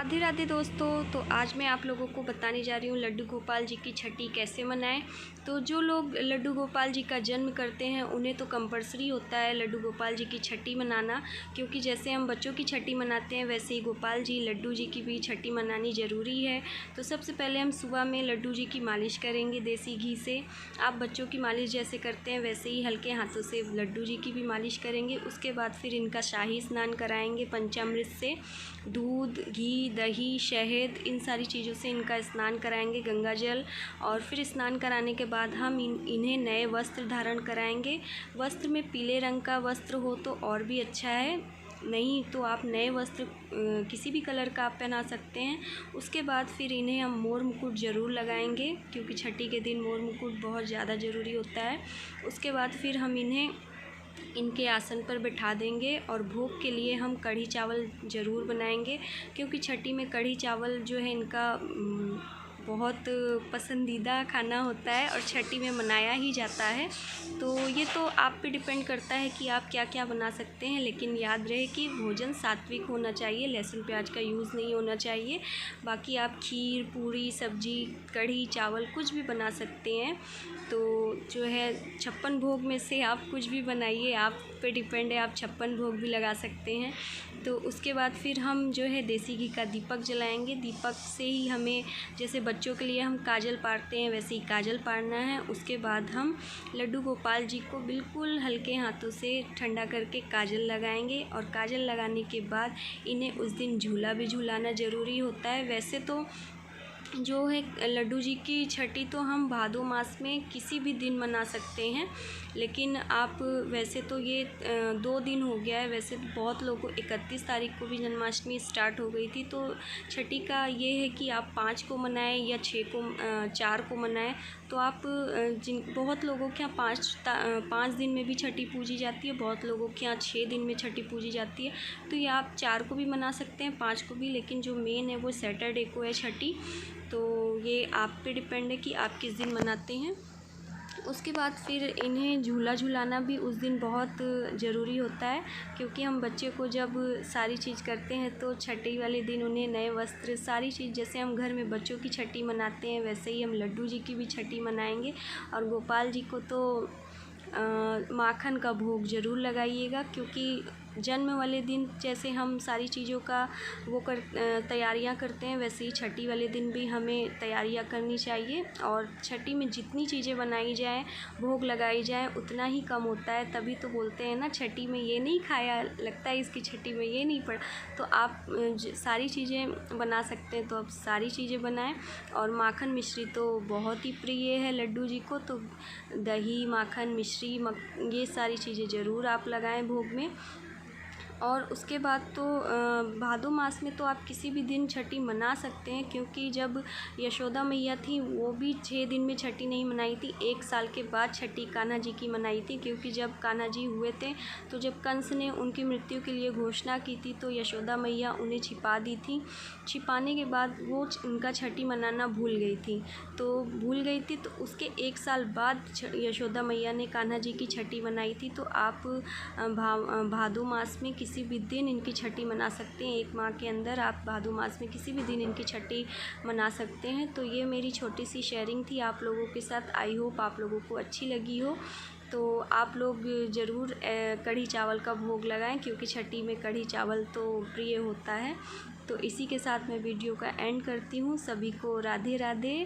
राधे राधे दोस्तों। तो आज मैं आप लोगों को बताने जा रही हूँ लड्डू गोपाल जी की छठी कैसे मनाएं। तो जो लोग लड्डू गोपाल जी का जन्म करते हैं उन्हें तो कंपलसरी होता है लड्डू गोपाल जी की छठी मनाना, क्योंकि जैसे हम बच्चों की छठी मनाते हैं वैसे ही गोपाल जी लड्डू जी की भी छठी मनानी ज़रूरी है। तो सबसे पहले हम सुबह में लड्डू जी की मालिश करेंगे देसी घी से। आप बच्चों की मालिश जैसे करते हैं वैसे ही हल्के हाथों से लड्डू जी की भी मालिश करेंगे। उसके बाद फिर इनका शाही स्नान कराएंगे पंचामृत से, दूध, घी, दही, शहद, इन सारी चीज़ों से इनका स्नान कराएंगे, गंगा जल। और फिर स्नान कराने के बाद हम इन्हें नए वस्त्र धारण कराएंगे। वस्त्र में पीले रंग का वस्त्र हो तो और भी अच्छा है, नहीं तो आप नए वस्त्र किसी भी कलर का आप पहना सकते हैं। उसके बाद फिर इन्हें हम मोर मुकुट ज़रूर लगाएंगे, क्योंकि छठी के दिन मोर मुकुट बहुत ज़्यादा ज़रूरी होता है। उसके बाद फिर हम इन्हें इनके आसन पर बिठा देंगे और भोग के लिए हम कढ़ी चावल ज़रूर बनाएंगे, क्योंकि छठी में कढ़ी चावल जो है इनका बहुत पसंदीदा खाना होता है और छठी में मनाया ही जाता है। तो ये तो आप पे डिपेंड करता है कि आप क्या क्या बना सकते हैं, लेकिन याद रहे कि भोजन सात्विक होना चाहिए, लहसुन प्याज का यूज़ नहीं होना चाहिए। बाकी आप खीर, पूरी, सब्जी, कढ़ी चावल कुछ भी बना सकते हैं। तो जो है 56 भोग में से आप कुछ भी बनाइए, आप पे डिपेंड है, आप 56 भोग भी लगा सकते हैं। तो उसके बाद फिर हम जो है देसी घी का दीपक जलाएंगे। दीपक से ही हमें, जैसे बच्चों के लिए हम काजल पारते हैं वैसे ही काजल पारना है। उसके बाद हम लड्डू गोपाल जी को बिल्कुल हल्के हाथों से ठंडा करके काजल लगाएंगे, और काजल लगाने के बाद इन्हें उस दिन झूला भी झूलाना ज़रूरी होता है। वैसे तो जो है लड्डू जी की छठी तो हम भादो मास में किसी भी दिन मना सकते हैं, लेकिन आप वैसे तो ये 2 दिन हो गया है। वैसे तो बहुत लोगों को 31 तारीख को भी जन्माष्टमी स्टार्ट हो गई थी। तो छठी का ये है कि आप 5 को मनाएं या 4 को मनाएं। तो आप बहुत लोगों के यहाँ 5 दिन में भी छठी पूजी जाती है, बहुत लोगों के यहाँ 6 दिन में छठी पूजी जाती है। तो ये आप 4 को भी मना सकते हैं, 5 को भी, लेकिन जो मेन है वो सैटरडे को है छठी। तो ये आप पे डिपेंड है कि आप किस दिन मनाते हैं। उसके बाद फिर इन्हें झूला झुलाना भी उस दिन बहुत ज़रूरी होता है, क्योंकि हम बच्चे को जब सारी चीज़ करते हैं तो छठी वाले दिन उन्हें नए वस्त्र, सारी चीज़, जैसे हम घर में बच्चों की छठी मनाते हैं वैसे ही हम लड्डू जी की भी छठी मनाएंगे। और गोपाल जी को तो माखन का भोग ज़रूर लगाइएगा, क्योंकि जन्म वाले दिन जैसे हम सारी चीज़ों का तैयारियां करते हैं वैसे ही छठी वाले दिन भी हमें तैयारियां करनी चाहिए। और छठी में जितनी चीज़ें बनाई जाएं, भोग लगाई जाएं, उतना ही कम होता है। तभी तो बोलते हैं ना, छठी में ये नहीं खाया, लगता है इसकी छठी में ये नहीं पड़ा। तो आप सारी चीज़ें बना सकते हैं तो आप सारी चीज़ें बनाएं। और माखन मिश्री तो बहुत ही प्रिय है लड्डू जी को, तो दही, माखन, मिश्री, ये सारी चीज़ें ज़रूर आप लगाएं भोग में। और उसके बाद तो भादो मास में तो आप किसी भी दिन छठी मना सकते हैं, क्योंकि जब यशोदा मैया थी वो भी 6 दिन में छठी नहीं मनाई थी, 1 साल के बाद छठी कान्हा जी की मनाई थी। क्योंकि जब कान्हा जी हुए थे तो जब कंस ने उनकी मृत्यु के लिए घोषणा की थी तो यशोदा मैया उन्हें छिपा दी थी। छिपाने के बाद वो उनका छठी मनाना भूल गई थी, तो उसके 1 साल बाद यशोदा मैया ने कान्हा जी की छठी मनाई थी। तो आप भादो मास में किसी भी दिन इनकी छठी मना सकते हैं। 1 माह के अंदर आप भादो मास में किसी भी दिन इनकी छठी मना सकते हैं। तो ये मेरी छोटी सी शेयरिंग थी आप लोगों के साथ। आई होप आप लोगों को अच्छी लगी हो। तो आप लोग ज़रूर कढ़ी चावल का भोग लगाएं, क्योंकि छठी में कढ़ी चावल तो प्रिय होता है। तो इसी के साथ मैं वीडियो का एंड करती हूँ। सभी को राधे राधे।